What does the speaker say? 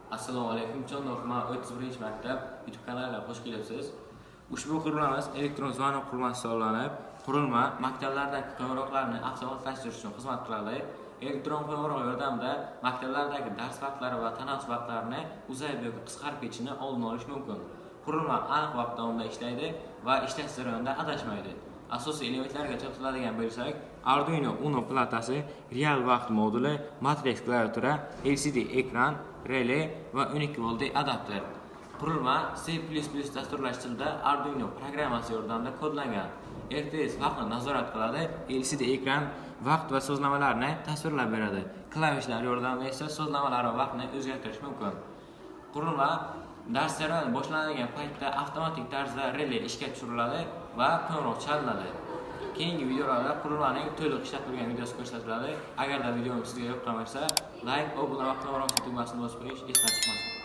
Assalomu alaykum. Chorlov 31-maktab YouTube kanaliga xush kelibsiz. Ushbu qurilmamiz elektron zvonok qurilmasi hisoblanib, qurilma maktablardagi qo'ng'iroqlarni avtomatlashtirish uchun xizmat qiladi. Elektron qo'ng'iroq yordamida maktablardagi dars vaqtlari va tanaffus vaqtlarini uzayib yoki qisqarib ketishini oldini olish mumkin. Qurilma aniq vaqt davomida ishlaydi va ishlash jarayonida adashmaydi. Asosiy elementlarga to'xtaladigan bo'lsak, Arduino Uno platasi, real vaqt moduli, matrix klaviatura, LCD ekran, relay va 12 voltli adapter. Qurilma C++ dasturlash tilida Arduino programmasi yordamida kodlangan. RTS vaqtni nazorat qiladi, LCD ekran vaqt va so'zlamalarni tasvirlab beradi. Klavishlar yordamida esa so'zlamalar va vaqtni o'zgartirish mumkin. Qurilma dars jarayoni boshlanadigan paytda avtomatik tarzda relay ishga tushiriladi va qo'ng'iroq chalinadi. Keyingi videolarda qurilmaning to'liq ishlatilgan videosi ko'rsatiladi. Agarda videom sizga yoqqan bo'lsa, like, obuna va qo'ng'iroq tugmasini bosib qo'yish esdan chiqmasin.